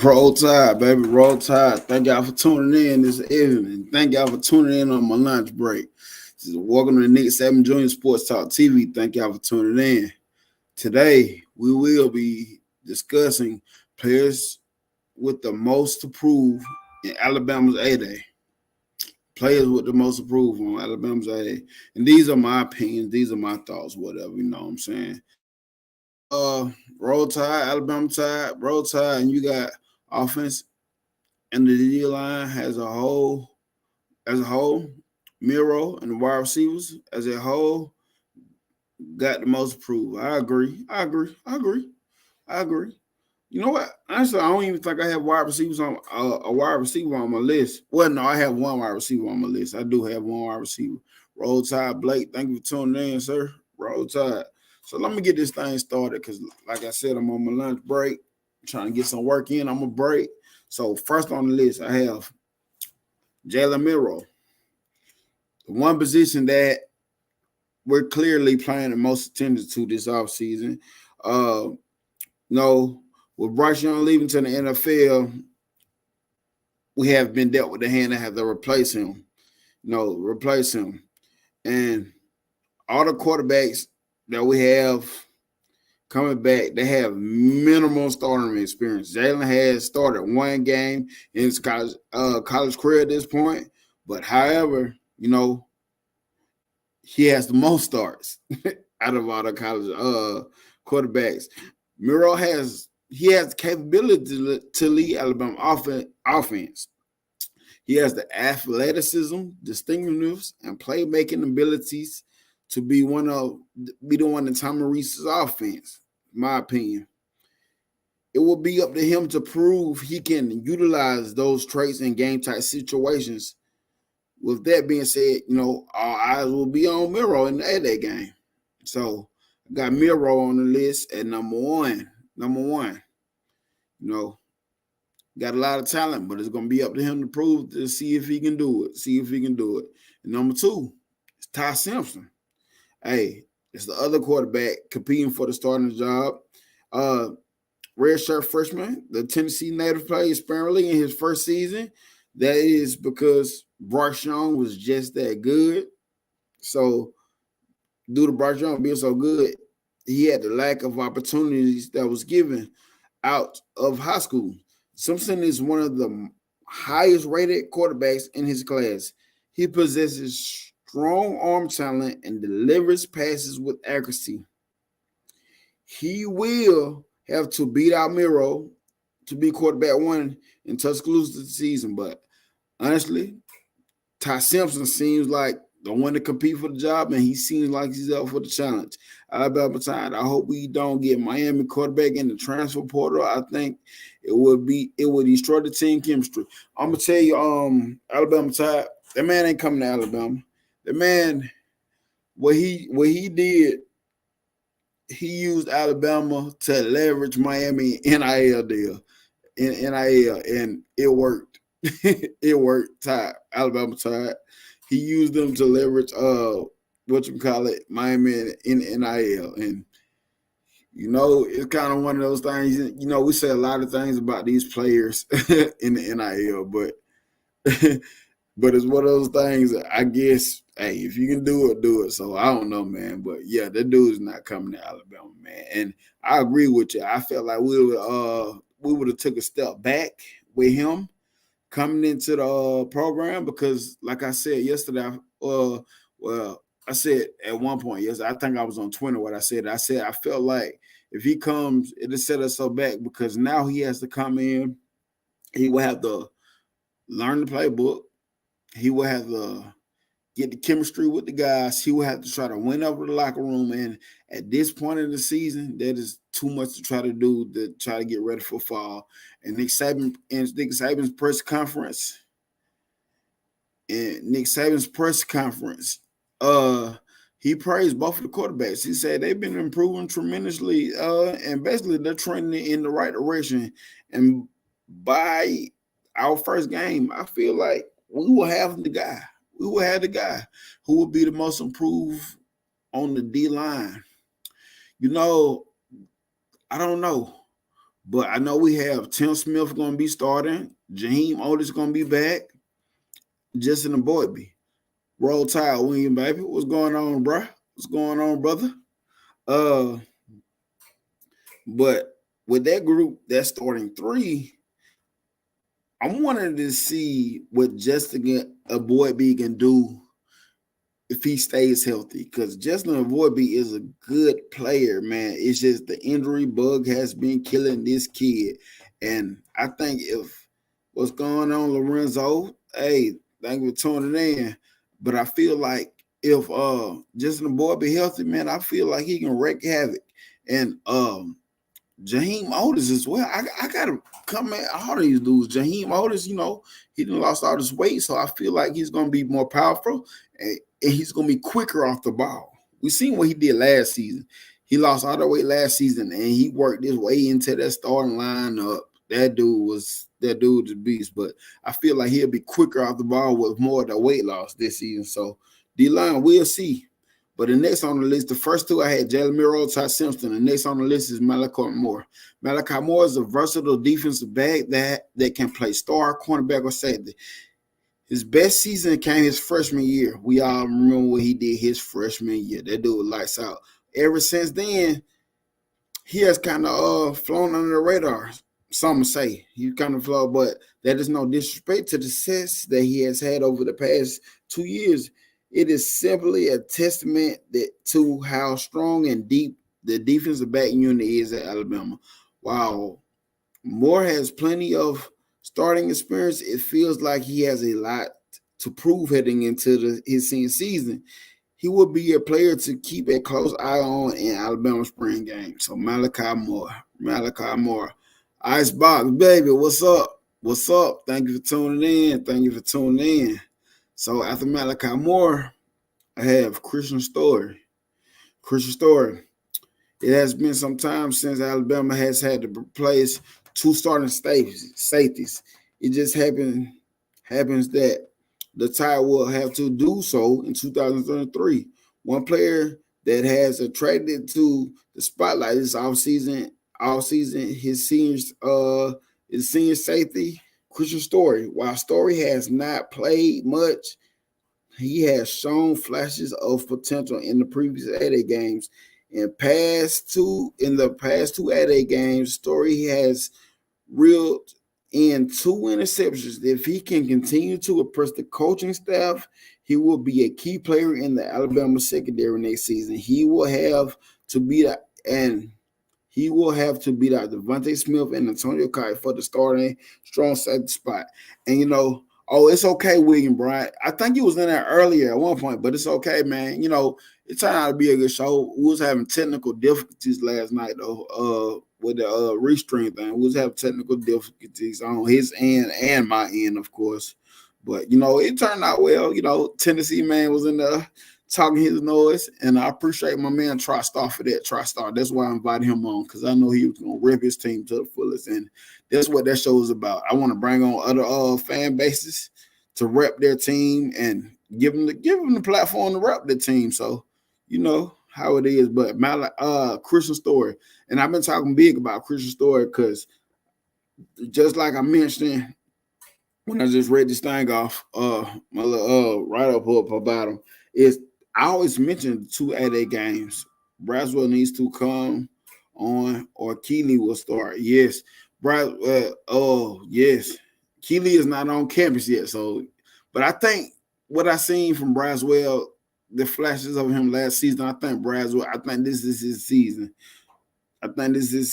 Roll Tide, baby. Roll Tide. Thank y'all for tuning in this evening. Thank y'all for tuning in on my lunch break. Welcome to the Nick 7 Junior Sports Talk TV. Thank y'all for tuning in. Today, we will be discussing players with the most to prove in Alabama's A-Day. Players with the most to prove on Alabama's A-Day. And these are my opinions. These are my thoughts, whatever, you know what I'm saying? Roll Tide, Alabama Tide, Roll Tide, and you got offense and the D line as a whole, Miro and the wide receivers as a whole got the most approved. I agree. You know what? Honestly, I don't even think I have wide receivers on a wide receiver on my list. Well, no, I have one wide receiver on my list. I do have one wide receiver. Roll Tide Blake. Thank you for tuning in, sir. Roll Tide. So let me get this thing started because, like I said, I'm on my lunch break, trying to get some work in. I'm a break. So first on the list, I have Jalen Miro, the one position that we're clearly paying the most attention to this offseason. No, with Bryce Young leaving to the NFL, we have been dealt with the hand that have to replace him. Replace him. And all the quarterbacks that we have coming back, they have minimal starting experience. Jalen has started one game in his college career at this point, but however, he has the most starts out of all the college quarterbacks. Miro has the capability to lead Alabama offense. He has the athleticism, distinctiveness, and playmaking abilities to be the one in Tommy Reese's offense, in my opinion. It will be up to him to prove he can utilize those traits in game type situations. With that being said, all eyes will be on Miro in the A-Day game. So I got Miro on the list at number one. Got a lot of talent, but it's gonna be up to him to prove to see if he can do it. And number two, it's Ty Simpson. Hey, it's the other quarterback competing for the starting job. Redshirt freshman, the Tennessee native played sparingly in his first season. That is because Bryce Young was just that good. So, due to Bryce Young being so good, he had the lack of opportunities that was given out of high school. Simpson is one of the highest rated quarterbacks in his class. He possesses strong arm talent and delivers passes with accuracy. He will have to beat out Miro to be quarterback one in Tuscaloosa season, but honestly, Ty Simpson seems like the one to compete for the job, and he seems like he's up for the challenge. Alabama Tide. I hope we don't get Miami quarterback in the transfer portal. I think it would destroy the team chemistry. I'm gonna tell you, Alabama Tide. That man ain't coming to Alabama. The man, what he did, he used Alabama to leverage Miami NIL deal, in NIL, and it worked. It worked. Tide, Alabama Tide. He used them to leverage Miami in NIL. And it's kind of one of those things, we say a lot of things about these players in the NIL, but but it's one of those things that I guess, hey, if you can do it, do it. So I don't know, man. But yeah, that dude is not coming to Alabama, man. And I agree with you. I felt like we would have took a step back with him coming into the program because, like I said yesterday, I said at one point, yes, I think I was on Twitter. What I said I felt like if he comes, it'll set us so back because now he has to come in. He will have to learn the playbook. He will have to get the chemistry with the guys. He will have to try to win over the locker room. And at this point in the season, that is too much to try to do to try to get ready for fall. And Nick Saban's press conference, he praised both of the quarterbacks. He said they've been improving tremendously, and basically they're trending in the right direction. And by our first game, I feel like we will have the guy. We will have the guy who will be the most improved on the D line. I don't know. But I know we have Tim Smith going to be starting. Jaheim Otis going to be back. Justin Boydby. Roll Tide, William, baby. What's going on, bro? What's going on, brother? But with that group, that starting three, I'm wanting to see what Justin Boydby can do if he stays healthy, because Justin Avoidby is a good player, man. It's just the injury bug has been killing this kid. And I think if what's going on, Lorenzo, hey, thank you for tuning in. But I feel like if Justin Avoidby healthy, man, I feel like he can wreak havoc. And Jaheim Otis as well. I gotta come at all these dudes. Jaheim Otis, he done lost all this weight, so I feel like he's gonna be more powerful and he's gonna be quicker off the ball. We seen what he did last season. He lost all the weight last season, and he worked his way into that starting lineup. That dude's a beast. But I feel like he'll be quicker off the ball with more of the weight loss this season. So D-line, we'll see. But the next on the list, the first two I had Jalen Milroe, Ty Simpson. The next on the list is Malachi Moore. Malachi Moore is a versatile defensive back that can play star, cornerback, or safety. His best season came his freshman year. We all remember what he did his freshman year. That dude was lights out. Ever since then, he has kind of flown under the radar. Some say he kind of flown, but that is no disrespect to the success that he has had over the past 2 years. It is simply a testament to how strong and deep the defensive back unit is at Alabama. While Moore has plenty of starting experience, it feels like he has a lot to prove heading into his senior season. He will be a player to keep a close eye on in Alabama spring game. So Malachi Moore. Icebox, baby, what's up? What's up? Thank you for tuning in. So after Malachi Moore, I have Christian Story. It has been some time since Alabama has had to replace two starting safeties. It just happens that the Tide will have to do so in 2023. One player that has attracted to the spotlight this offseason, his senior safety, Christian Story. While Story has not played much, he has shown flashes of potential in the previous 8 games. In the past two 8 games, Story has reeled in 2 interceptions. If he can continue to impress the coaching staff, he will be a key player in the Alabama secondary next season. He will have to beat out Devontae Smith and Antonio Kite for the starting strong safety spot. And it's okay, William Bryant. I think he was in there earlier at one point, but it's okay, man. It turned out to be a good show. We was having technical difficulties last night, though, with the restream thing. We was having technical difficulties on his end and my end, of course. But, it turned out well. Tennessee man was in there talking his noise, and I appreciate my man TriStar for that. TriStar, that's why I invited him on, because I know he was going to rip his team to the fullest, and that's what that show is about. I want to bring on other fan bases to rep their team and give them the platform to rep the team. So, how it is. But Christian Story, and I've been talking big about Christian Story because just like I mentioned when I just read this thing off, my little write-up about him, is I always mention the 2 8 games. Braswell needs to come on, or Keeley will start. Yes, yes, Keeley is not on campus yet. So, but I think what I seen from Braswell, the flashes of him last season, I think this is his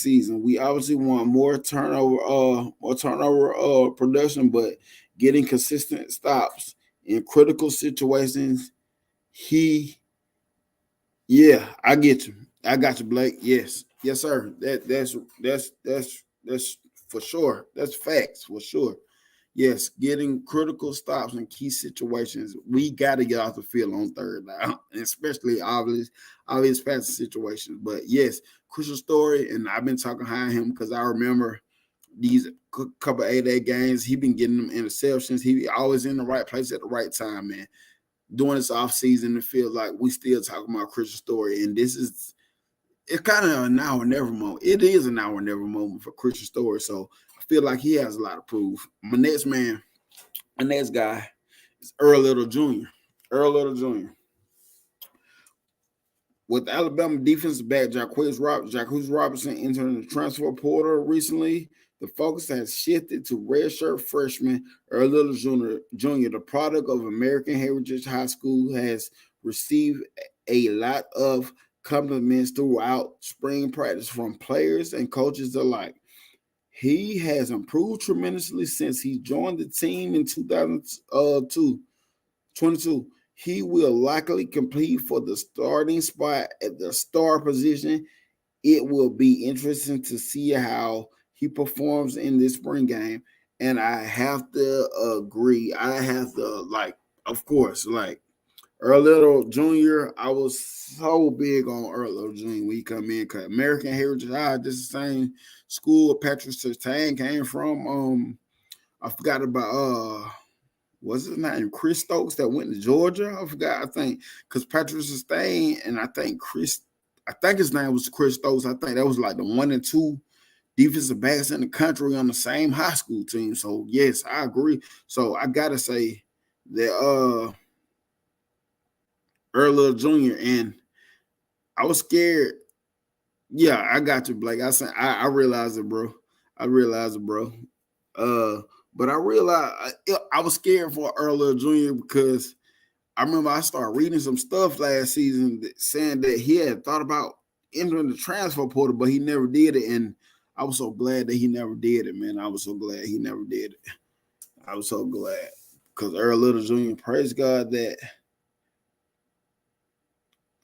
season. We obviously want more turnover production, but getting consistent stops in critical situations. I get you. I got you, Blake. Yes, sir. That's for sure. That's facts for sure. Yes, getting critical stops in key situations. We got to get off the field on third down, especially obvious passing situations. But yes, Christian Story, and I've been talking high on him because I remember these couple 8 games. He been getting them interceptions. He always in the right place at the right time, man. During this offseason, it feels like we still talking about Christian Story, and this is it's kind of a now or never moment. It is a now or never moment for Christian Story. So I feel like he has a lot of proof. My next guy is Earl Little Jr. Earl Little Jr. With Alabama defensive back Jacquizz Robinson entering the transfer portal recently, the focus has shifted to redshirt freshman Earl Little Jr., the product of American Heritage High School, has received a lot of compliments throughout spring practice from players and coaches alike. He has improved tremendously since he joined the team in 2022. He will likely compete for the starting spot at the star position. It will be interesting to see how he performs in this spring game. And I have to agree. I have to, of course, Earl Little Jr., I was so big on Earl Little Jr. when he come in, because American Heritage High, this is the same school Patrick Surtain came from. I forgot about what's his name? Chris Stokes that went to Georgia. I forgot. I think because Patrick Surtain and I think his name was Chris Stokes. I think that was like the 1 and 2 defensive backs in the country on the same high school team. So yes, I agree. So I gotta say that Earl Little Jr. and I was scared. Yeah, I got you, Blake. I realized it, bro. I realized it, bro. But I realized I was scared for Earl Little Jr. because I remember I started reading some stuff last season saying that he had thought about entering the transfer portal, but he never did it. And I was so glad that he never did it, man. I was so glad he never did it. I was so glad because Earl Little Jr., praise God that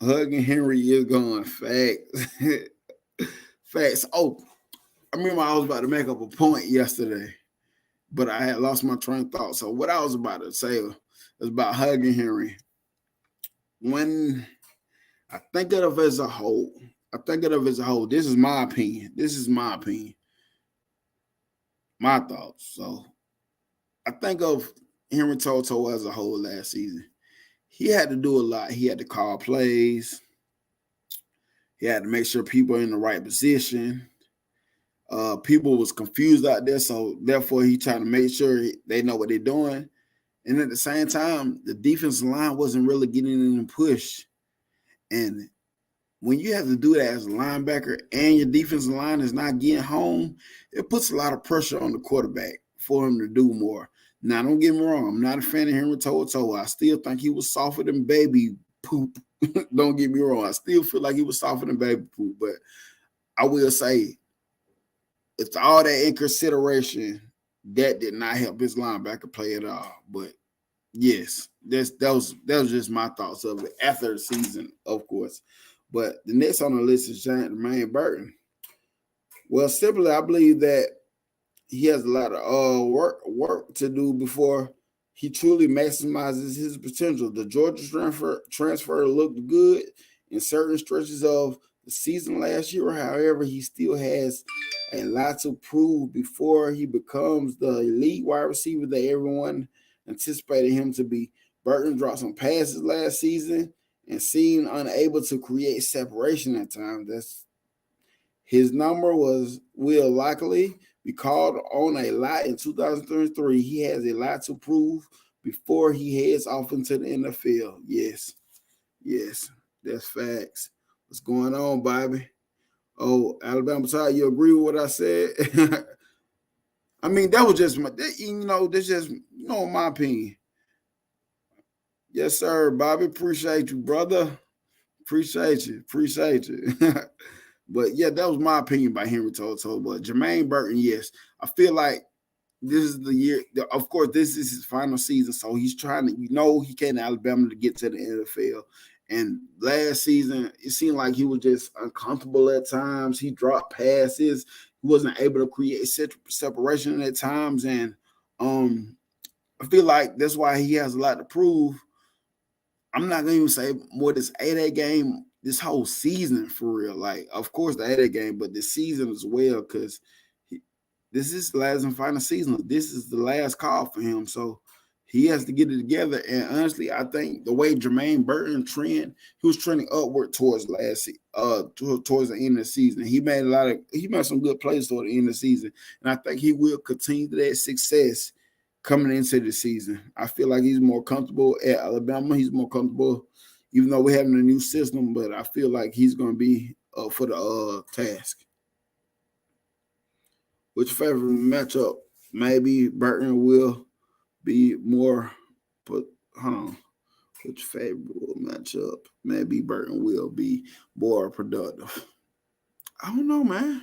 Hugging Henry is going. Facts. Facts. Oh, I remember I was about to make up a point yesterday, but I had lost my train of thought. So what I was about to say was about Hugging Henry. When I think of it as a whole, this is my opinion. My thoughts. So I think of Henry To'oTo'o as a whole last season. He had to do a lot. He had to call plays. He had to make sure people are in the right position. People was confused out there, so therefore he trying to make sure they know what they're doing. And at the same time, the defensive line wasn't really getting in the push. And when you have to do that as a linebacker and your defensive line is not getting home, it puts a lot of pressure on the quarterback for him to do more. Now, don't get me wrong. I'm not a fan of Henry To'oTo'o. I still think he was softer than baby poop. Don't get me wrong. I still feel like he was softer than baby poop. But I will say, it's all that in consideration, that did not help his linebacker play at all. But yes, that was just my thoughts of it after the season, of course. But the next on the list is Jermaine Burton. Well, simply, I believe that he has a lot of work to do before he truly maximizes his potential. The Georgia transfer looked good in certain stretches of the season last year. However, he still has a lot to prove before he becomes the elite wide receiver that everyone anticipated him to be. Burton dropped some passes last season and seemed unable to create separation at times. His number will likely be called on a lot in 2023. He has a lot to prove before he heads off into the NFL. Yes, that's facts. What's going on, Bobby? Oh, Alabama Tide, you agree with what I said? I mean, that was just that's just my opinion. Yes, sir, Bobby. Appreciate you, brother. Appreciate you. But yeah, that was my opinion by Henry To'oTo'o. But Jermaine Burton, yes, I feel like this is the year. Of course, this is his final season, so he's trying to, he came to Alabama to get to the NFL. And last season, it seemed like he was just uncomfortable at times. He dropped passes. He wasn't able to create separation at times. And I feel like that's why he has a lot to prove. I'm not going to even say more this 8A game, this whole season for real. Like, of course, the 8A game, but this season as well, because this is the last and final season. This is the last call for him. So He has to get it together. And honestly, I think the way Jermaine Burton he was trending upward towards towards the end of the season. He made some good plays toward the end of the season. And I think he will continue that success coming into the season. I feel like he's more comfortable at Alabama. He's more comfortable, even though we're having a new system, but I feel like he's going to be up for the task. Which favorite matchup? Maybe Burton will be more, but hold on. Which favorable matchup? Maybe Burton will be more productive. I don't know, man.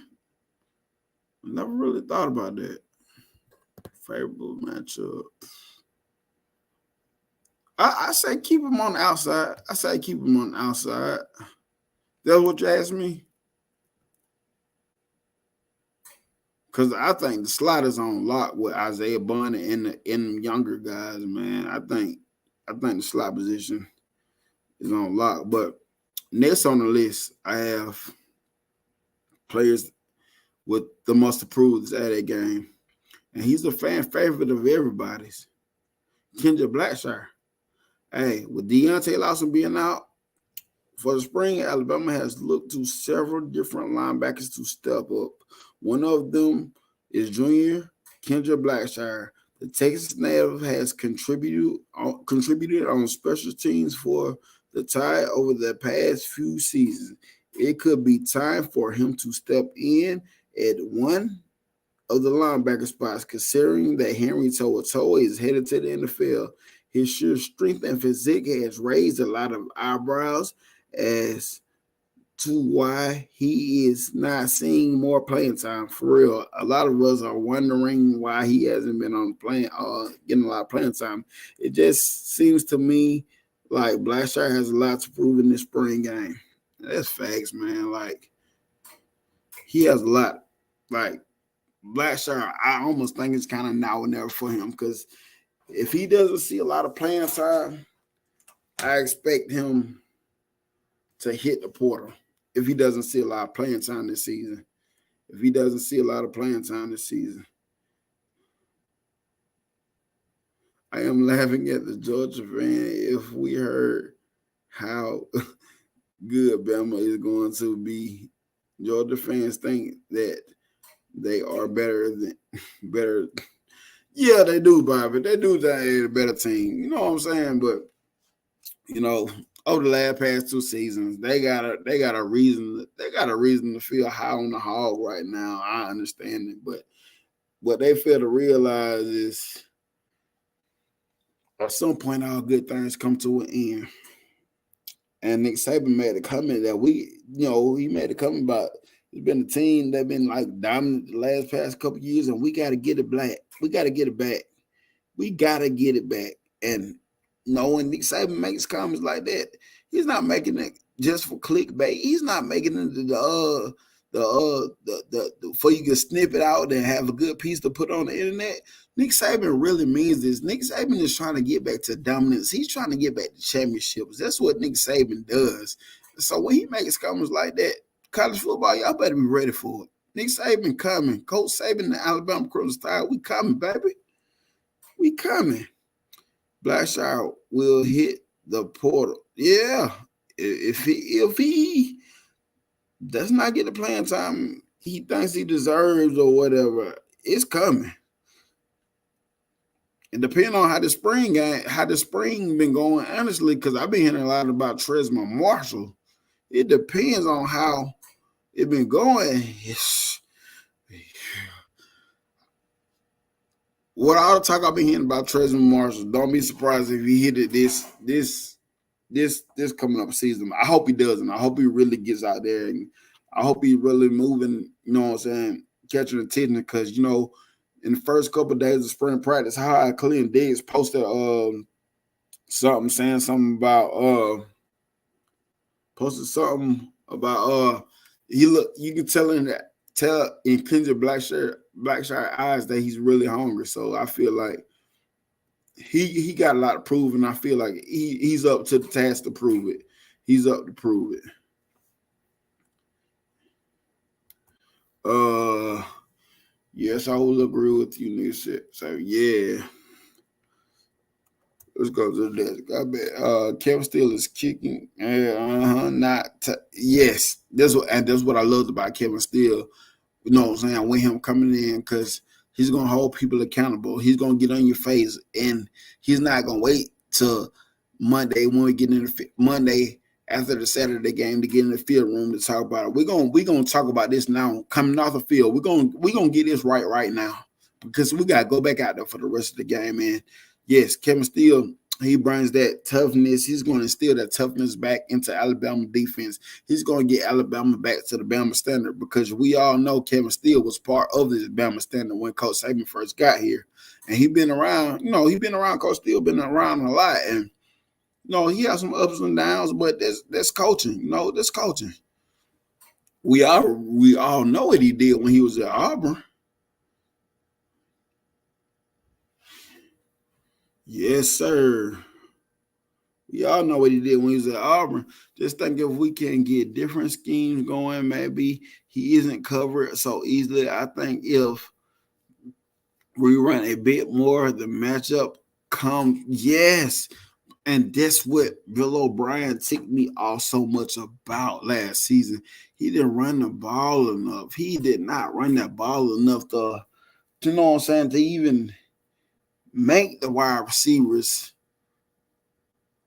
I never really thought about that. Favorable matchup. I say keep him on the outside. I say keep him on the outside. That's what you asked me? Because I think the slot is on lock with Isaiah Bunny and the younger guys, man. I think the slot position is on lock. But next on the list, I have players with the most improved at that game. And he's a fan favorite of everybody's. Kendrick Blackshire. Hey, with Deontay Lawson being out for the spring, Alabama has looked to several different linebackers to step up. One of them is junior Kendrick Blackshire. The Texas native has contributed on special teams for the Tide over the past few seasons. It could be time for him to step in at one of the linebacker spots, considering that Henry To'oTo'o is headed to the NFL. His sheer strength and physique has raised a lot of eyebrows as to why he is not seeing more playing time. For real, a lot of us are wondering why he hasn't been getting a lot of playing time. It just seems to me like Blackshire has a lot to prove in this spring game. That's facts, man. Like, he has a lot. Like, Blackshire, I almost think it's kind of now or never for him, because if he doesn't see a lot of playing time, I expect him to hit the portal. If he doesn't see a lot of playing time this season. I am laughing at the Georgia fan if we heard how good Bama is going to be. Georgia fans think that they are better. Yeah, they do, Bobby. They do think they're a better team. You know what I'm saying? But, over the last past 2 seasons, they got a reason to feel high on the hog right now. I understand it, but what they fail to realize is at some point all good things come to an end. And Nick Saban made a comment that he made a comment about it's been a team that been like dominant the last past couple of years, and we got to get it back. We got to get it back. And when Nick Saban makes comments like that, he's not making it just for clickbait. He's not making it for you can snip it out and have a good piece to put on the internet. Nick Saban really means this. Nick Saban is trying to get back to dominance. He's trying to get back to championships. That's what Nick Saban does. So when he makes comments like that, college football, y'all better be ready for it. Nick Saban coming. Coach Saban, the Alabama Crimson Tide, we coming, baby. We coming. Blackshire will hit the portal. Yeah. If he does not get the playing time he thinks he deserves or whatever, it's coming. And depending on how the spring been going, honestly, because I've been hearing a lot about Tresma Marshall. It depends on how it been going. What all the talk I've been hearing about Tresma Marshall, don't be surprised if he hit it this coming up season. I hope he doesn't. I hope he really gets out there, and I hope he's really moving, you know what I'm saying, catching attention, because, in the first couple of days of spring practice, how Clinton Diggs posted something about you can tell in Kendrick Blackshire eyes that he's really hungry. So I feel like he got a lot to prove, and I feel like he's up to the task to prove it. He's up to prove it. Yes, I will agree with you, Nisha. So yeah. Let's go to the desk. I bet Kevin Steele is kicking. Yes. That's what I loved about Kevin Steele. You know what I'm saying? With him coming in, because he's gonna hold people accountable. He's gonna get on your face, and he's not gonna wait till Monday when we get in the Monday after the Saturday game to get in the field room to talk about it. We're gonna talk about this now coming off the field. We're gonna get this right now, because we gotta go back out there for the rest of the game. And yes, Kevin Steele, he brings that toughness. He's going to instill that toughness back into Alabama defense. He's going to get Alabama back to the Bama standard, because we all know Kevin Steele was part of this Bama standard when Coach Saban first got here. And he's been around, Coach Steele been around a lot. And, he has some ups and downs, but that's coaching. That's coaching. We all know what he did when he was at Auburn. Yes, sir. We all know what he did when he was at Auburn. Just think if we can get different schemes going, maybe he isn't covered so easily. I think if we run a bit more, the matchup comes. Yes. And that's what Bill O'Brien ticked me off so much about last season. He didn't run the ball enough. He did not run that ball enough to even make the wide receivers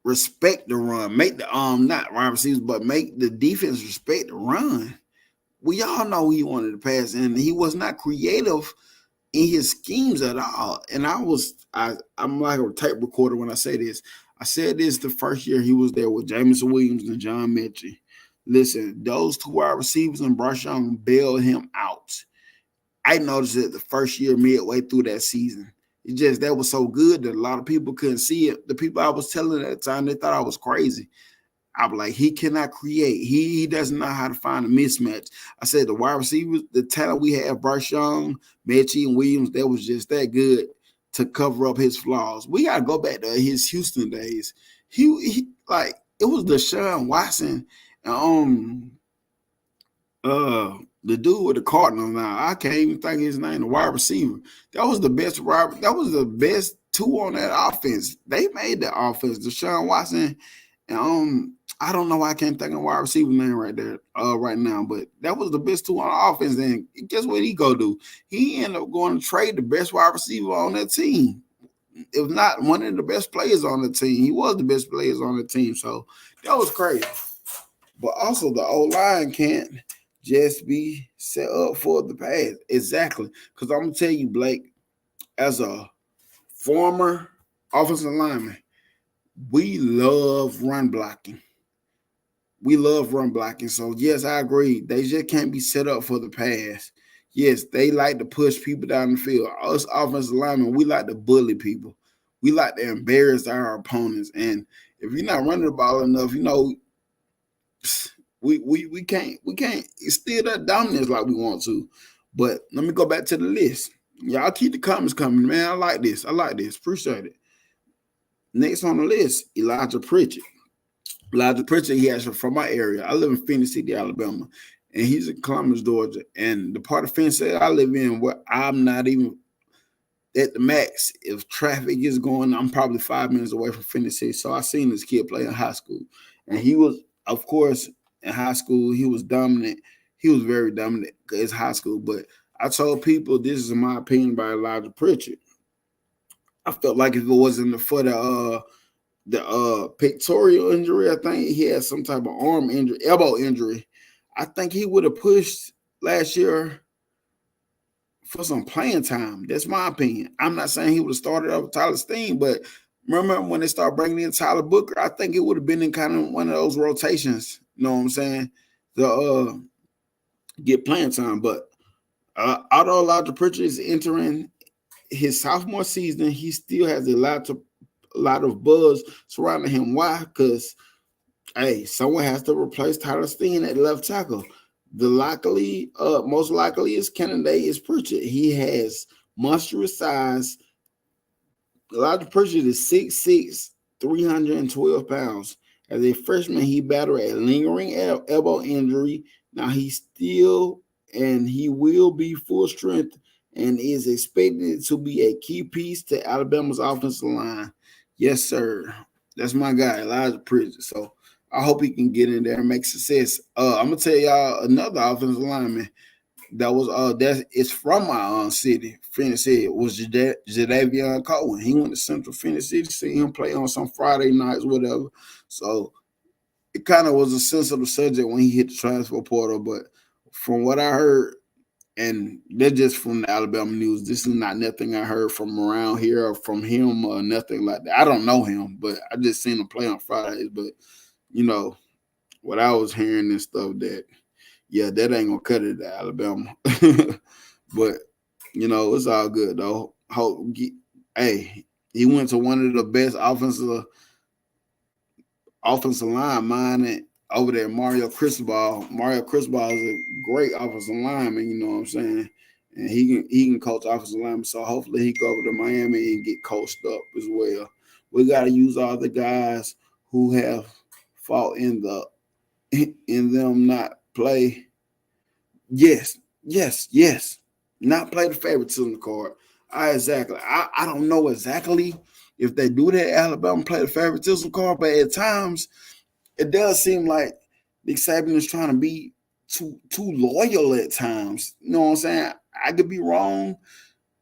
respect the run. Make the not wide receivers, but make the defense respect the run. We all know he wanted to pass, and he was not creative in his schemes at all. And I'm like a tape recorder when I say this. I said this the first year he was there with Jameson Williams and John Mechie. Listen, those two wide receivers and Bryce Young bailed him out. I noticed it the first year midway through that season. It just, that was so good that a lot of people couldn't see it. The people I was telling at the time, they thought I was crazy. I was like, he cannot create. He doesn't know how to find a mismatch. I said the wide receivers, the talent we have, Bryce Young, Mechie, and Williams, that was just that good to cover up his flaws. We got to go back to his Houston days. He like, it was Deshaun Watson and the dude with the Cardinals now. I can't even think of his name, the wide receiver. That was the best two on that offense. They made the offense. Deshaun Watson and I don't know why I can't think of a wide receiver name right there right now, but that was the best two on offense. And guess what he go do? He ended up going to trade the best wide receiver on that team. If not one of the best players on the team, he was the best players on the team. So that was crazy. But also the O-line can't just be set up for the pass. Exactly. Because I'm going to tell you, Blake, as a former offensive lineman, we love run blocking. We love run blocking. So, yes, I agree. They just can't be set up for the pass. Yes, they like to push people down the field. Us offensive linemen, we like to bully people. We like to embarrass our opponents. And if you're not running the ball enough, we can't steal that dominance like we want to. But let me go back to the list. Y'all keep the comments coming, man. I like this. Appreciate it. Next on the list, Elijah Pritchett. Elijah Pritchett, he actually from my area. I live in Phoenix City, Alabama, and he's in Columbus, Georgia. And the part of Phoenix City I live in, where I'm not even at the max. If traffic is going, I'm probably 5 minutes away from Phoenix City. So I seen this kid play in high school, and he was, of course, in high school, he was dominant. He was very dominant because it's high school. But I told people, this is my opinion about Elijah Pritchett. I felt like if it wasn't for the pectoral injury, I think he had some type of arm injury, elbow injury. I think he would have pushed last year for some playing time. That's my opinion. I'm not saying he would have started up with Tyler Steen, but remember when they started bringing in Tyler Booker, I think it would have been in kind of one of those rotations, you know what I'm saying, to get playing time. But although Elijah Pritchett is entering his sophomore season, he still has a lot of buzz surrounding him. Why? Because, hey, someone has to replace Tyler Steen at left tackle. Most likely is candidate is Pritchett. He has monstrous size. Elijah Pritchett is 6'6", 312 pounds. As a freshman, he battled a lingering elbow injury. Now he will be full strength and is expected to be a key piece to Alabama's offensive line. Yes, sir. That's my guy, Elijah Pritchard. So I hope he can get in there and make success. I'm gonna tell y'all another offensive lineman that was that's it's from my city, Phoenix City. It was Jadavion Cohen. He went to Central Phoenix City, see him play on some Friday nights, whatever. So it kind of was a sensitive subject when he hit the transfer portal. But from what I heard, and they're just from the Alabama news. This is not nothing I heard from around here or from him or nothing like that. I don't know him, but I just seen him play on Fridays. But you know what I was hearing and stuff that yeah, that ain't gonna cut it to Alabama. But you know it's all good though. Hey, he went to one of the best offensive line minded over there, Mario Cristobal. Mario Cristobal is a great offensive lineman, you know what I'm saying? And he can coach offensive linemen. So hopefully he go over to Miami and get coached up as well. We gotta use all the guys who have fought in them not play. Yes. Not play the favoritism card. I don't know exactly if they do that. Alabama play the favoritism card, but at times it does seem like Nick Saban is trying to be too loyal at times. You know what I'm saying? I could be wrong.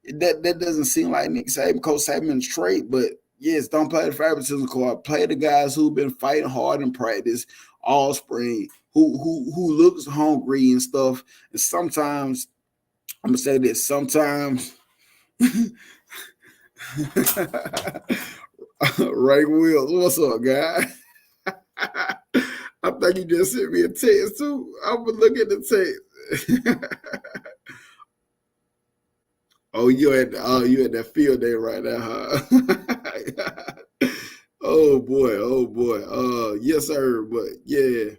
That doesn't seem like Nick Saban, Coach Saban's trait, but yes, don't play the favoritism card. Play the guys who've been fighting hard in practice all spring, who looks hungry and stuff. And sometimes I'm gonna say this. Sometimes Ray Wills, what's up, guy? I think you just sent me a text too. I'm gonna look at the text. Oh, you at that field day right now, huh? Oh boy. Yes, sir. But yeah.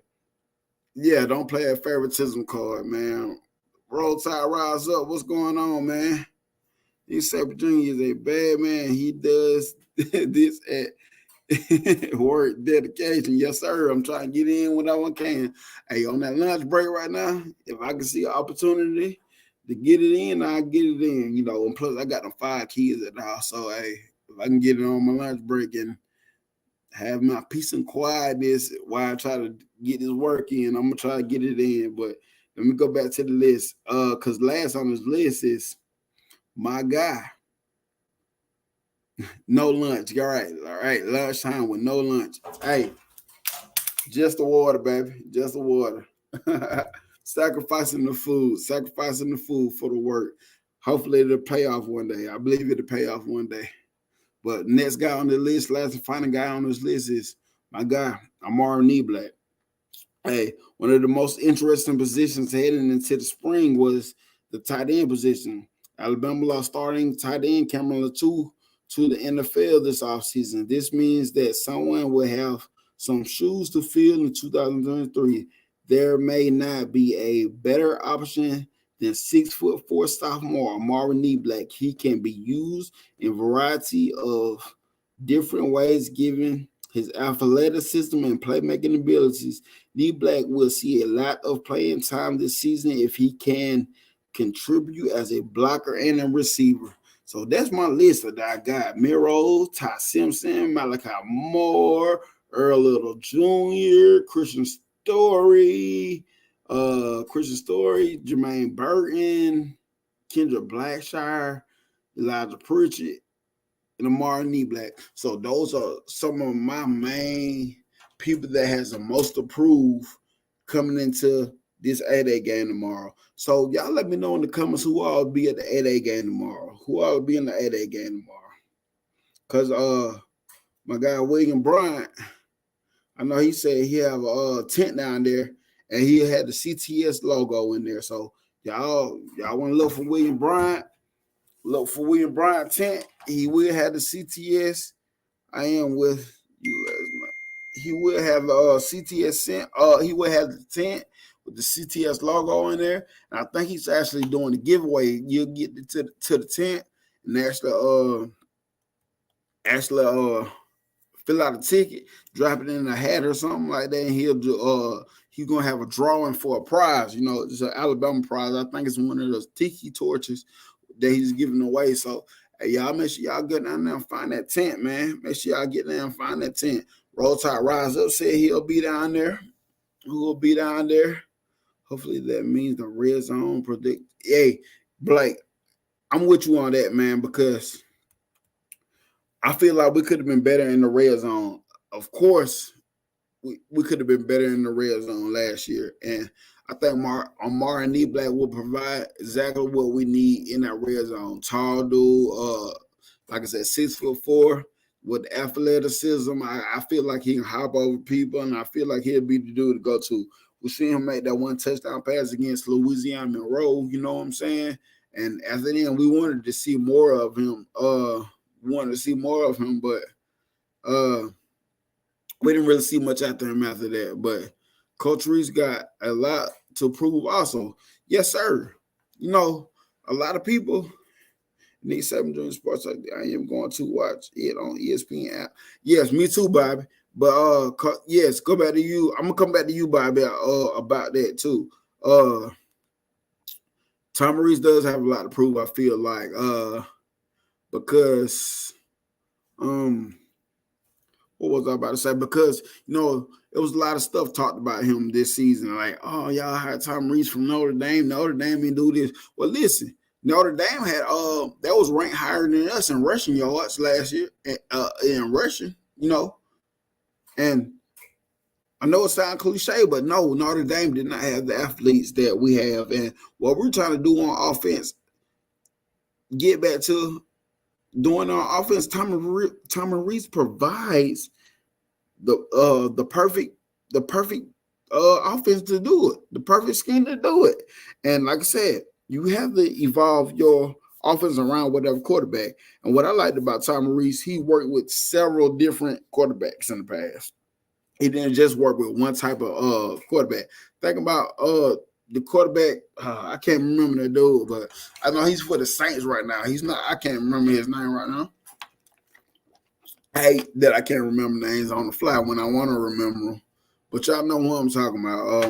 Don't play a favoritism card, man. Roll Tide, rise up. What's going on, man? He said Virginia is a bad man. He does this at work dedication. Yes, sir. I'm trying to get in when I can. Hey, on that lunch break right now, if I can see an opportunity to get it in, I'll get it in. You know, and plus I got them 5 kids at the house. So hey, if I can get it on my lunch break and have my peace and quietness while I try to get this work in, I'm gonna try to get it in. But let me go back to the list. Cause last on this list is my guy. No lunch. All right. Lunchtime with no lunch. Hey, just the water, baby. Just the water. Sacrificing the food for the work. Hopefully it'll pay off one day. I believe it'll pay off one day. But next guy on the list, last and final guy on this list is my guy, Amari Niblack. Hey, one of the most interesting positions heading into the spring was the tight end position. Alabama lost starting tight end Cameron Latou to the NFL this offseason. This means that someone will have some shoes to fill in 2023. There may not be a better option than 6'4" sophomore Amari Niblack. He can be used in a variety of different ways given his athleticism and playmaking abilities. Niblack will see a lot of playing time this season if he can contribute as a blocker and a receiver. So that's my list that I got. Miro, Ty Simpson, Malachi Moore, Earl Little Jr., Christian Story, Jermaine Burton, Kendra Blackshire, Elijah Pritchett, and Amari Niblack. So those are some of my main people that has the most to prove coming into this 8A game tomorrow. So y'all let me know in the comments who all will be at the 8A game tomorrow. Who all will be in the 8A game tomorrow. Because my guy William Bryant, I know he said he have a tent down there and he had the CTS logo in there. So y'all want to look for William Bryant. Look for William Bryant tent. He will have the CTS. I am with you last night. He will have the CTS tent. He will have the tent with the CTS logo in there. And I think he's actually doing the giveaway. You'll get to the tent and actually fill out a ticket, drop it in a hat or something like that, and he's gonna have a drawing for a prize. You know, it's an Alabama prize. I think it's one of those tiki torches that he's giving away. So Hey, y'all, make sure y'all get down there and find that tent, man. Make sure y'all get down and find that tent. Roll Tide Rise Up said he'll be down there. Who will be down there? Hopefully that means the red zone predict. Hey, Blake, I'm with you on that, man, because I feel like we could have been better in the red zone. Of course, we could have been better in the red zone last year. And I think Amari and Black will provide exactly what we need in that red zone. Tall dude, like I said, 6'4" with athleticism. I feel like he can hop over people, and I feel like he'll be the dude to go to. We see him make that one touchdown pass against Louisiana Monroe, you know what I'm saying? And after then, we wanted to see more of him. But we didn't really see much after him after that. But Coach Reese got a lot to prove also. Yes, sir. You know, a lot of people need 7 Junior Sports. I am going to watch it on ESPN app. Yes, me too, Bobby. But yes, go back to you. I'm gonna come back to you, Bobby, about that too. Tom Reese does have a lot to prove, I feel like. Because what was I about to say? Because, you know, it was a lot of stuff talked about him this season. Like, oh, y'all had Tom Reese from Notre Dame. Notre Dame didn't do this. Well, listen, Notre Dame had that was ranked higher than us in rushing yards last year, in rushing, you know. And I know it sounds cliche, but no, Notre Dame did not have the athletes that we have. And what we're trying to do on offense, get back to doing our offense, Tom Reese provides the perfect offense to do it, the perfect scheme to do it. And like I said, you have to evolve your offense around whatever quarterback. And what I liked about Tom Reese, he worked with several different quarterbacks in the past. He didn't just work with one type of quarterback. Think about the quarterback. I can't remember the dude, but I know he's for the Saints right now. He's not. I can't remember his name right now. I hate that I can't remember names on the fly when I want to remember them. But y'all know who I'm talking about.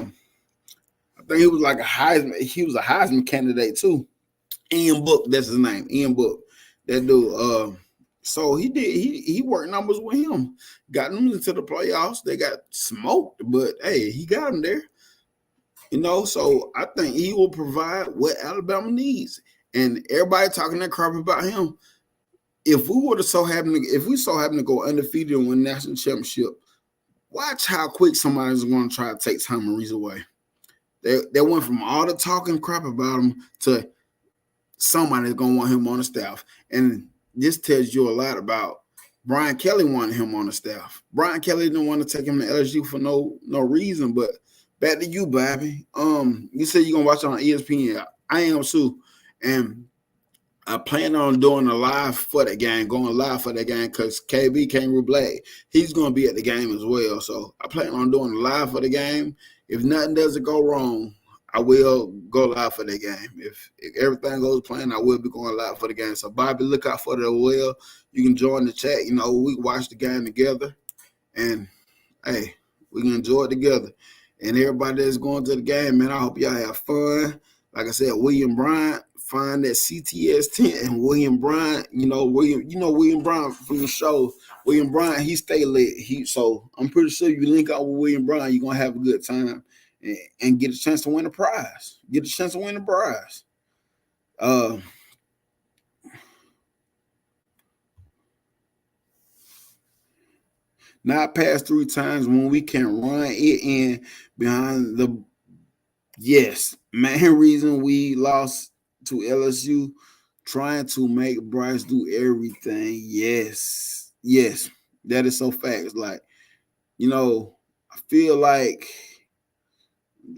I think he was like a Heisman. He was a Heisman candidate too. Ian Book, that's his name. Ian Book. That dude. So he did. He worked numbers with him. Got them into the playoffs. They got smoked, but hey, he got them there. You know, so I think he will provide what Alabama needs. And everybody talking that crap about him. If we so happen to go undefeated and win national championship, watch how quick somebody's going to try to take Tom Reese away. They went from all the talking crap about him to somebody's going to want him on the staff. And this tells you a lot about Brian Kelly wanted him on the staff. Brian Kelly didn't want to take him to LSU for no reason. But back to you, Bobby. You said you're going to watch it on ESPN. I am too. And I plan on doing a live for that game, going live for that game, because KB Kangaroo Black, he's going to be at the game as well. So I plan on doing a live for the game. If nothing doesn't go wrong, I will go live for the game. If everything goes planned, I will be going live for the game. So Bobby, look out for that as well. You can join the chat. You know, we can watch the game together, and hey, we can enjoy it together. And everybody that's going to the game, man, I hope y'all have fun. Like I said, William Bryant. Find that CTS tent and William Bryant, William Bryant from the show. William Bryant, he stay lit. So I'm pretty sure you link up with William Bryant, you're gonna have a good time and get a chance to win a prize. Not past 3 times when we can run it in behind the main reason we lost to LSU, trying to make Bryce do everything. Yes, that is so facts. Like, you know, I feel like he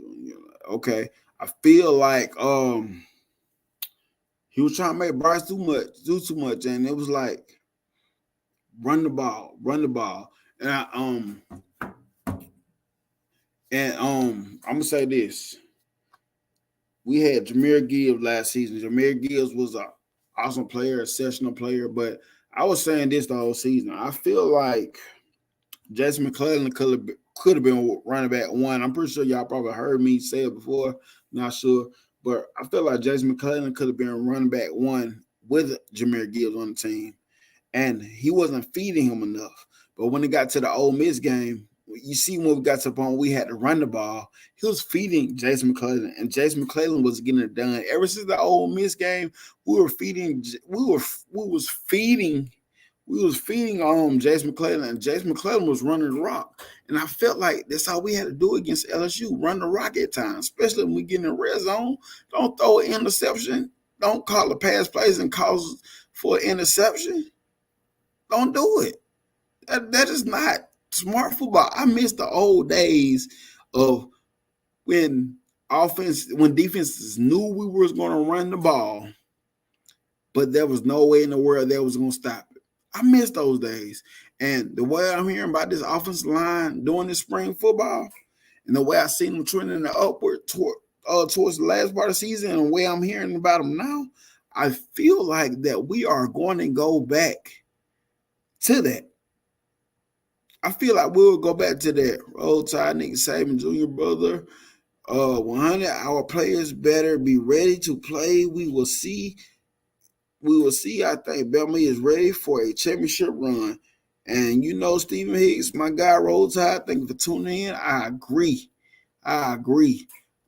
was trying to make Bryce do too much, and it was like run the ball, and I'm gonna say this. We had Jahmyr Gibbs last season. Jahmyr Gibbs was an awesome player, exceptional player, but I was saying this the whole season. I feel like Jason McClellan could have been running back 1. I'm pretty sure y'all probably heard me say it before. Not sure. But I feel like Jason McClellan could have been running back 1 with Jahmyr Gibbs on the team, and he wasn't feeding him enough. But when it got to the Ole Miss game, you see when we got to the point we had to run the ball, he was feeding Jason McClellan, and Jason McClellan was getting it done. Ever since the Ole Miss game, we was feeding Jason McClellan, and Jason McClellan was running the rock. And I felt like that's how we had to do against LSU, run the rock at times, especially when we get in the red zone. Don't throw an interception. Don't call a pass plays and cause for an interception. Don't do it. That is not smart football. I miss the old days of when defenses knew we was going to run the ball, but there was no way in the world they was going to stop it. I miss those days. And the way I'm hearing about this offensive line doing this spring football, and the way I seen them trending upward towards the last part of the season, and the way I'm hearing about them now, I feel like that we are going to go back to that. I feel like we'll go back to that. Roll Tide, Nick Saban Jr. brother. 100. Our players better be ready to play. We will see. I think Bama is ready for a championship run. And you know, Stephen Hicks, my guy, Roll Tide, thank you for tuning in. I agree.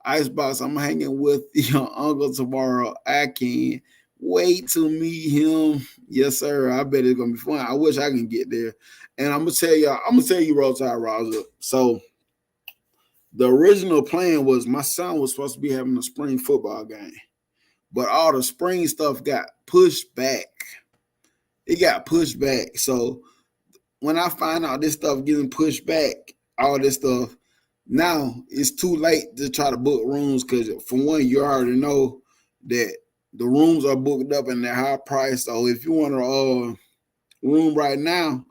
Icebox, I'm hanging with your uncle tomorrow. I can't wait to meet him. Yes, sir. I bet it's gonna be fun. I wish I can get there. And I'm gonna tell you, Roll Tide Rosa. So the original plan was my son was supposed to be having a spring football game, but all the spring stuff got pushed back. It got pushed back. So when I find out this stuff getting pushed back, all this stuff, now it's too late to try to book rooms because, for one, you already know that the rooms are booked up and they're high priced. So if you want a room right now,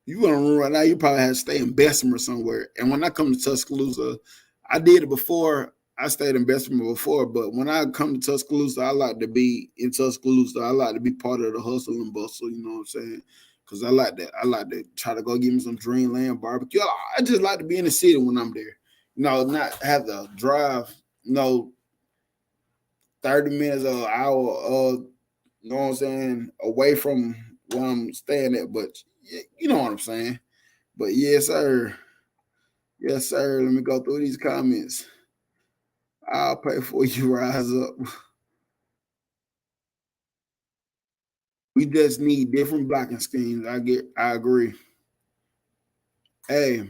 you probably have to stay in Bessemer somewhere. And when I come to Tuscaloosa, I did it before. I stayed in Bessemer before, but when I come to Tuscaloosa, I like to be in Tuscaloosa. I like to be part of the hustle and bustle, you know what I'm saying? Because I like that. I like to try to go get me some Dreamland barbecue. I just like to be in the city when I'm there. Not have to drive, 30 minutes or an hour, you know what I'm saying, away from where I'm staying at. But you know what I'm saying. But yes, sir. Yes, sir. Let me go through these comments. I'll pay for you, rise up. We just need different blocking schemes. I agree. Hey,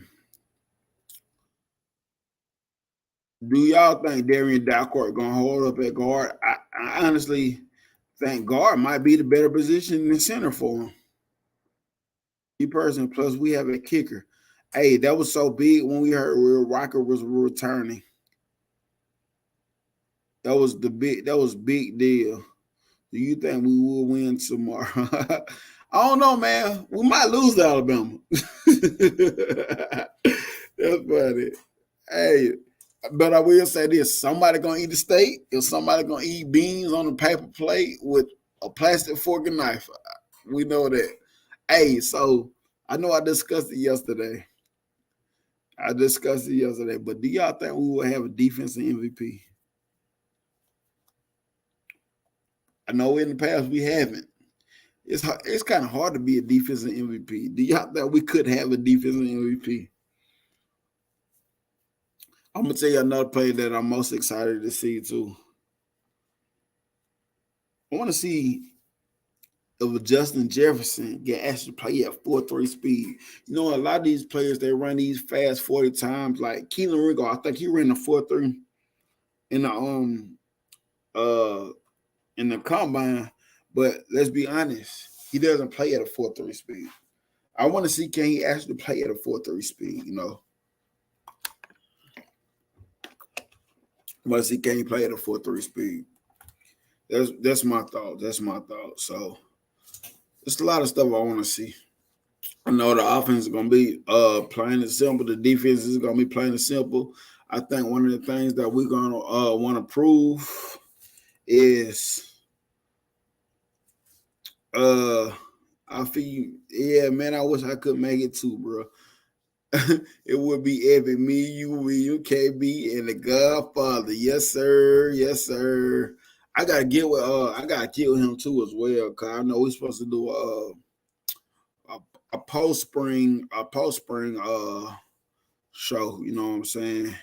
do y'all think Darian Dalcourt gonna hold up at guard? I honestly think guard might be the better position than center for him. Person. Plus, we have a kicker. Hey, that was so big when we heard Will Rocker was returning. That was big deal. Do you think we will win tomorrow? I don't know, man. We might lose to Alabama. That's funny. Hey, but I will say this: somebody gonna eat the steak, or somebody gonna eat beans on a paper plate with a plastic fork and knife. We know that. Hey, so I know I discussed it yesterday. But do y'all think we will have a defensive MVP? I know in the past we haven't. It's kind of hard to be a defensive MVP. Do y'all think we could have a defensive MVP? I'm gonna tell you another player that I'm most excited to see too. I want to see if Justin Jefferson can actually play at 4.3 speed. A lot of these players, they run these fast 40 times. Like Keelan Ringo, I think he ran a 4.3 in the combine. But let's be honest, he doesn't play at a 4.3 speed. I want to see, can he actually play at a 4.3 speed, I want to see, can he play at a 4.3 speed? That's my thought. So there's a lot of stuff I want to see. I know the offense is going to be plain and simple. The defense is going to be plain and simple. I think one of the things that we're going to want to prove is I feel, yeah, man, I wish I could make it too, bro. It would be epic. Me, you, William, KB, and the Godfather. Yes, sir. I gotta get with him too as well, cause I know we're supposed to do a post spring show. You know what I'm saying?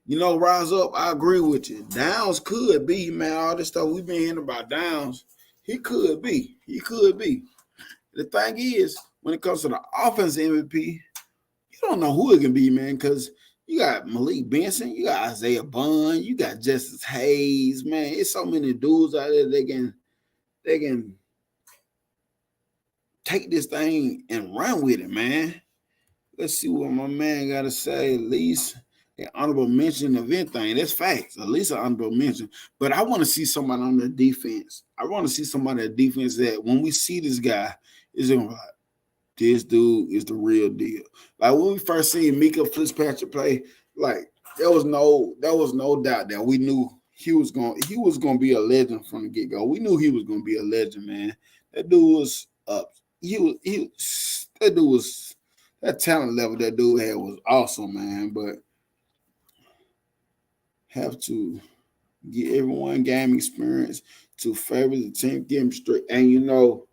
You know, Rise Up, I agree with you. Downs could be, man. All this stuff we've been hearing about Downs, he could be. He could be. The thing is, when it comes to the offense MVP, you don't know who it can be, man, because you got Malik Benson, you got Isaiah Bond, you got Justice Hayes, man. It's so many dudes out there they can take this thing and run with it, man. Let's see what my man got to say. At least an honorable mention of anything. That's facts. At least an honorable mention. But I want to see somebody on the defense. I want to see somebody on the defense that when we see this guy, is going to be like, this dude is the real deal. Like when we first seen Minkah Fitzpatrick play, like there was no doubt that we knew he was gonna be a legend from the get-go. We knew he was gonna be a legend, man. That dude was up. That talent level that dude had was awesome, man. But have to get everyone game experience to favor the team, get them straight. And you know,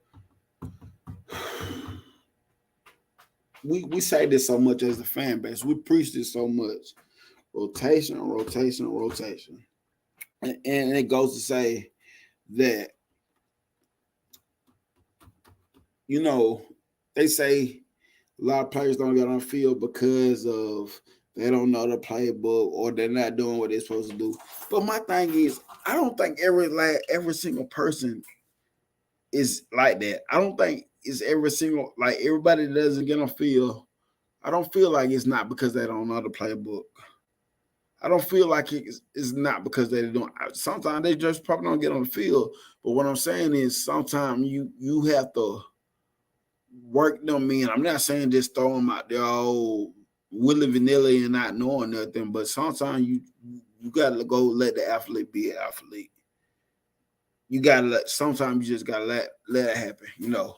we say this so much as the fan base. We preach this so much. Rotation. And it goes to say that, you know, they say a lot of players don't get on the field because of they don't know the playbook or they're not doing what they're supposed to do. But my thing is, I don't think every single person is like that. I don't think it's every single, like everybody that doesn't get on field. I don't feel like it's not because they don't know the playbook. I don't feel like it's not because they don't. Sometimes they just probably don't get on the field. But what I'm saying is sometimes you have to work them in. I'm not saying just throw them out there all willy vanilla and not knowing nothing. But sometimes you gotta go let the athlete be an athlete. You gotta sometimes you just gotta let it happen, you know.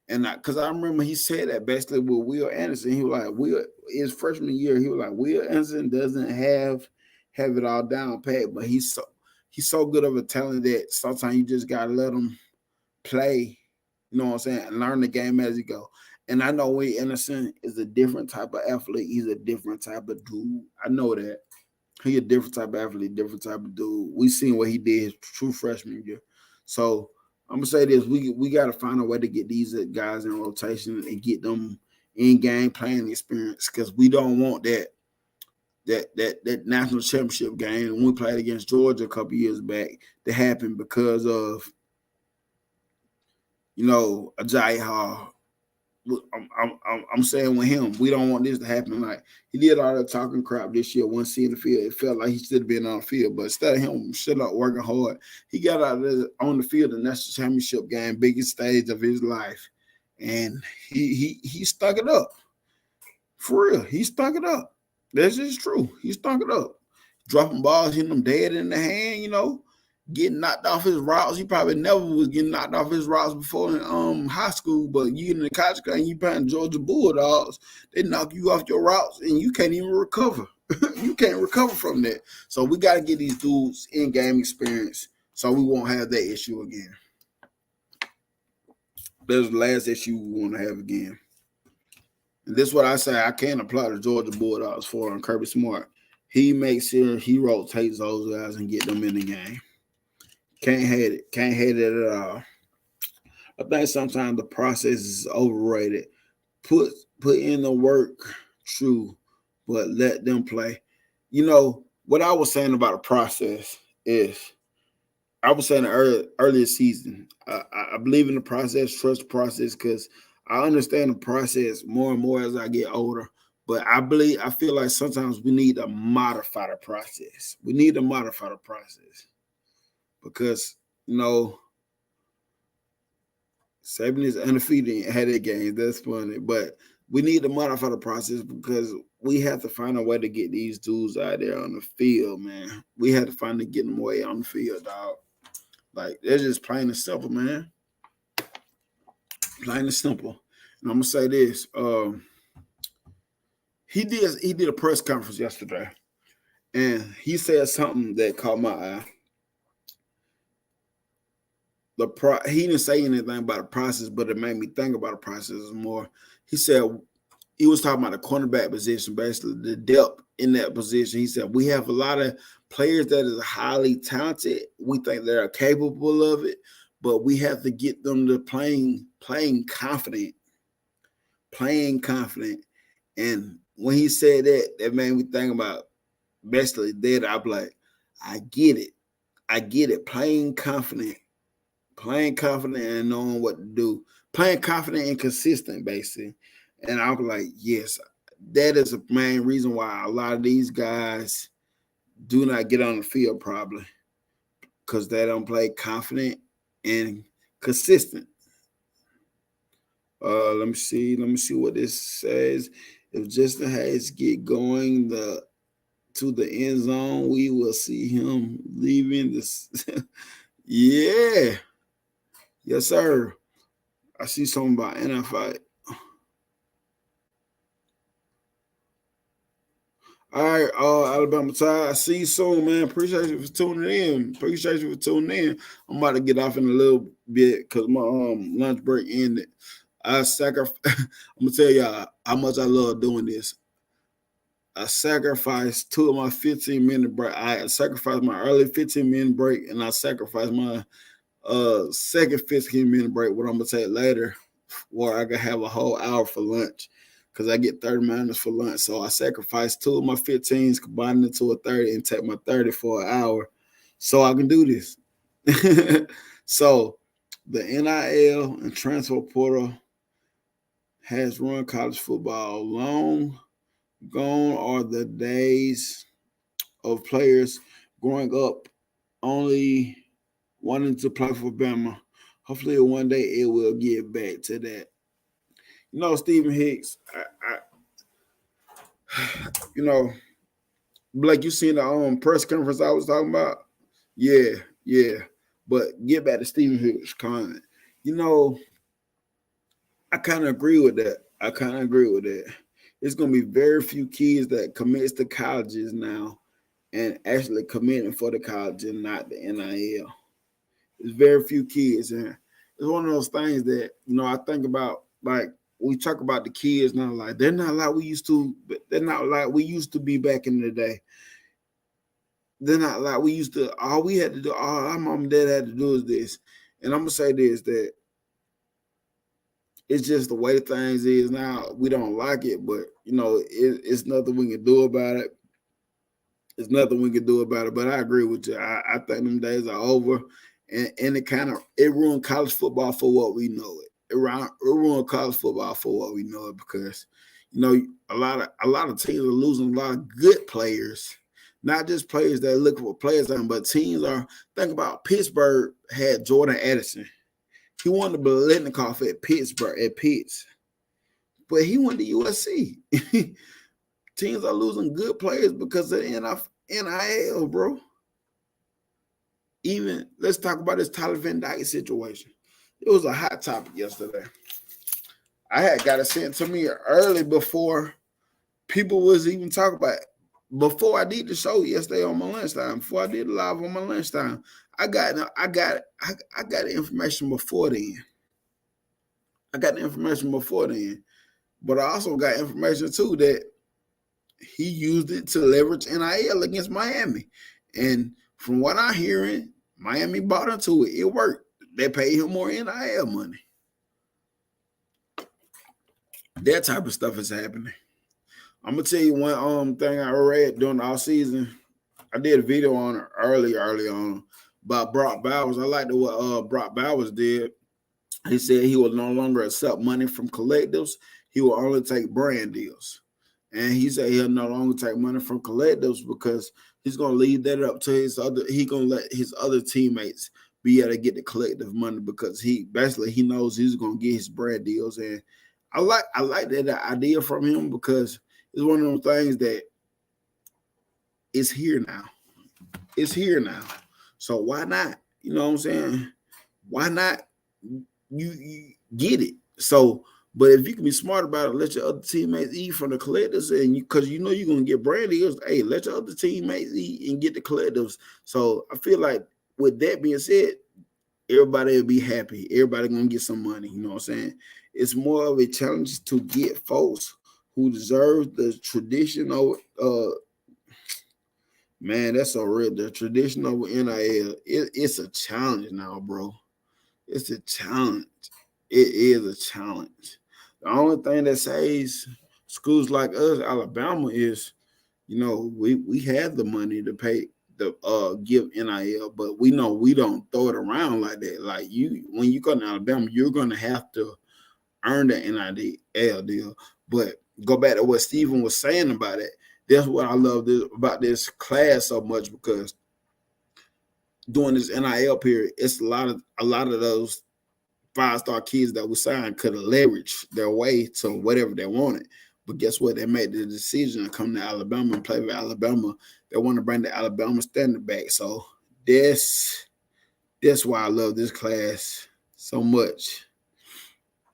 And because I remember he said that basically with Will Anderson, he was like, his freshman year, he was like, Will Anderson doesn't have it all down pat, but he's so good of a talent that sometimes you just gotta let him play, you know what I'm saying, and learn the game as he go. And I know Will Anderson is a different type of athlete. He's a different type of dude. I know that. He a different type of athlete, different type of dude. We seen what he did his true freshman year. So I'm gonna say this: we got to find a way to get these guys in rotation and get them in game playing experience because we don't want that national championship game when we played against Georgia a couple years back to happen because of Agiye Hall. I'm saying with him, we don't want this to happen. Like he did all that talking crap this year. Once he in the field, it felt like he should have been on the field. But instead of him shut up working hard, he got out there on the field the national championship game, biggest stage of his life, and he stuck it up. For real, he stuck it up. That's just true. He stuck it up, dropping balls, hitting them dead in the hand. Getting knocked off his routes. He probably never was getting knocked off his routes before in high school, but you in the college and you playing Georgia Bulldogs, they knock you off your routes and you can't even recover. You can't recover from that. So we got to get these dudes in-game experience so we won't have that issue again. That's the last issue we want to have again. And this is what I say I can't apply the Georgia Bulldogs for on Kirby Smart. He makes sure he rotates those guys and get them in the game. Can't hate it at all. I think sometimes the process is overrated. Put in the work, true, but let them play. What I was saying about the process is, I was saying earlier season, I believe in the process, trust the process, because I understand the process more and more as I get older. But I feel like sometimes we need to modify the process. We need to modify the process. Because, Saban is undefeated and had their games. That's funny. But we need to modify the process because we have to find a way to get these dudes out there on the field, man. We have to find to get them away on the field, dog. Like, they're just plain and simple, man. Plain and simple. And I'm going to say this. He did a press conference yesterday, and he said something that caught my eye. he didn't say anything about the process, but it made me think about the process more. He said he was talking about the cornerback position, basically the depth in that position. He said we have a lot of players that is highly talented. We think they're capable of it, but we have to get them to playing confident. And when he said that, that made me think about basically that. I'm like, I get it. Playing confident and knowing what to do, playing confident and consistent, basically. And I was like, yes, that is the main reason why a lot of these guys do not get on the field, probably because they don't play confident and consistent. Let me see what this says. If Justin Hayes get going to the end zone, we will see him leaving this. Yeah. Yes, sir. I see something about NFL. All right, Alabama Tide. I see you soon, man. Appreciate you for tuning in. I'm about to get off in a little bit because my lunch break ended. I'm gonna tell y'all how much I love doing this. I sacrificed 2 of my 15-minute break. I sacrificed my early 15-minute break, and I sacrificed my second 15-minute break, what I'm gonna take later, where I can have a whole hour for lunch, because I get 30 minutes for lunch. So I sacrificed 2 of my 15s, combined into a 30, and take my 30 for an hour, so I can do this. So the NIL and transfer portal has run college football. Long gone are the days of players growing up only wanting to play for Bama. Hopefully one day it will get back to that. You know, Stephen Hicks, you know, Blake, you seen the press conference I was talking about? Yeah. But get back to Stephen Hicks' comment. You know, I kind of agree with that. It's going to be very few kids that commits to colleges now and actually committing for the college and not the NIL. There's very few kids, and it's one of those things that, you know, I think about, like, we talk about the kids now, like they're not like we used to, but they're not like we used to be back in the day. They're not like we used to. All we had to do, all our mom and dad had to do is this. And I'm gonna say this, that it's just the way things is now. We don't like it, but you know, it's nothing we can do about it. But I agree with you. I think them days are over, and it ruined college football for what we know it. It ruined college football for what we know it, because you know a lot of teams are losing a lot of good players, not just players that are looking for players, but teams are. Think about Pittsburgh had Jordan Addison. He won the Biletnikoff at Pittsburgh at Pitts, but he went to USC. Teams are losing good players because of NIL, bro. Even let's talk about this Tyler Van Dyke situation. It was a hot topic yesterday. I had got it sent to me early before people was even talking about it. Before I did the show yesterday on my lunchtime, before I did it live on my lunchtime, I got the information before then. But I also got information too that he used it to leverage NIL against Miami. And from what I'm hearing, Miami bought into it. It worked. They paid him more NIL money. That type of stuff is happening. I'm going to tell you one thing I read during the off season. I did a video on it early on about Brock Bowers. I liked what Brock Bowers did. He said he will no longer accept money from collectives. He will only take brand deals. And he said he'll no longer take money from collectives because he's going to leave that up to he's going to let his other teammates be able to get the collective money, because he knows he's going to get his brand deals. And I like that idea from him, because it's one of those things that it's here now. So why not? You know what I'm saying? Why not? You get it. So, but if you can be smart about it, let your other teammates eat from the collectives, and because you know you're gonna get brand deals. Hey, let your other teammates eat and get the collectives. So I feel like, with that being said, everybody will be happy. Everybody gonna get some money. You know what I'm saying? It's more of a challenge to get folks who deserve the traditional. Man, that's so real. The traditional NIL, it's a challenge now, bro. It's a challenge. It is a challenge. The only thing that saves schools like us, Alabama, is we have the money to pay the give NIL, but we know we don't throw it around like that. Like when you go to Alabama, you're gonna have to earn the NIL deal. But go back to what Stephen was saying about it. That's what I love about this class so much, because during this NIL period, it's a lot of those 5-star kids that we signed could have leveraged their way to whatever they wanted. But guess what? They made the decision to come to Alabama and play with Alabama. They want to bring the Alabama standard back. So that's why I love this class so much.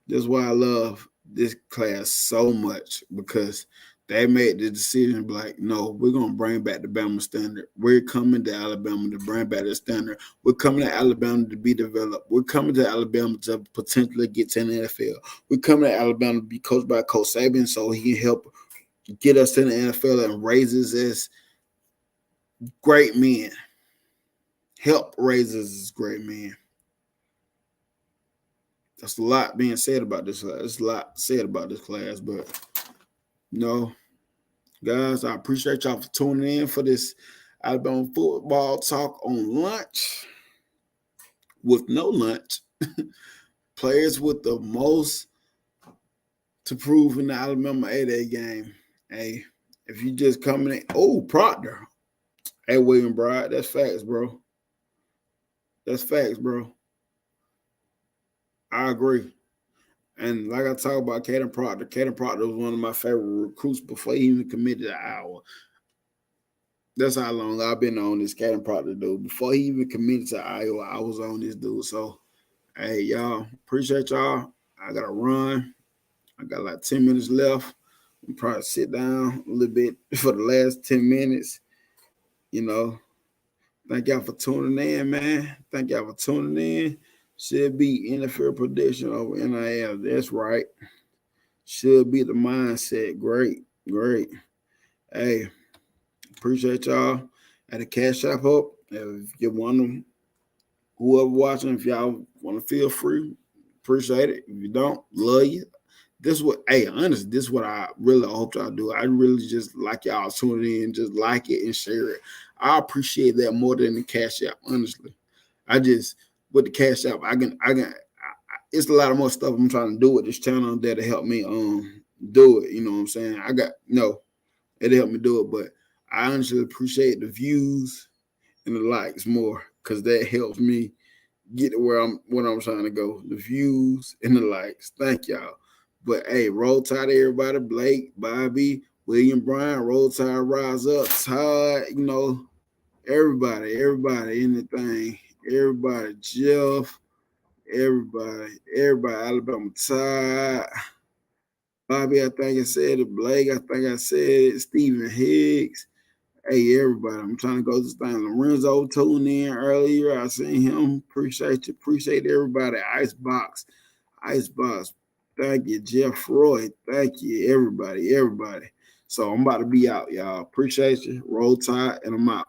That's why I love this class so much, because they made the decision like, no, we're going to bring back the Bama standard. We're coming to Alabama to bring back the standard. We're coming to Alabama to be developed. We're coming to Alabama to potentially get to the NFL. We're coming to Alabama to be coached by Coach Saban so he can help get us to the NFL and raise us as great men. Help raise us as great men. That's a lot being said about this class. There's a lot said about this class, but guys, I appreciate y'all for tuning in for this Alabama football talk on lunch with no lunch. Players with the most to prove in the Alabama 8A game. Hey, if you just coming in, Proctor. Hey, William Bride, that's facts, bro. That's facts, bro. I agree. And like I talk about Caden Proctor was one of my favorite recruits before he even committed to Iowa. That's how long I've been on this Caden Proctor dude. Before he even committed to Iowa, I was on this dude. So, hey, y'all, appreciate y'all. I got to run. I got like 10 minutes left. I'm probably sit down a little bit for the last 10 minutes. Thank y'all for tuning in, man. Thank y'all for tuning in. Should be NFL prediction over NIL. That's right. Should be the mindset. Great. Hey, appreciate y'all. At the Cash App up. If you want them, whoever watching, if y'all want to feel free, appreciate it. If you don't, love you. Honestly, this is what I really hope y'all do. I really just like y'all tuning in, just like it and share it. I appreciate that more than the Cash App, honestly. With the Cash App, it's a lot of more stuff I'm trying to do with this channel that'll help me do it. You know what I'm saying? It'll help me do it, but I honestly appreciate the views and the likes more, because that helps me get to where I'm trying to go. The views and the likes. Thank y'all. But hey, roll tide everybody. Blake, Bobby, William Bryan, roll tide, rise up, Todd, everybody in the thing. Everybody, Jeff, everybody, Alabama Tide. Bobby, I think I said it. Blake, I think I said it. Stephen Higgs. Hey, everybody, I'm trying to go to this thing. Lorenzo tuned in earlier. I seen him. Appreciate you. Appreciate everybody. Icebox. Thank you. Jeff Roy. Thank you, everybody. So I'm about to be out, y'all. Appreciate you. Roll Tide, and I'm out.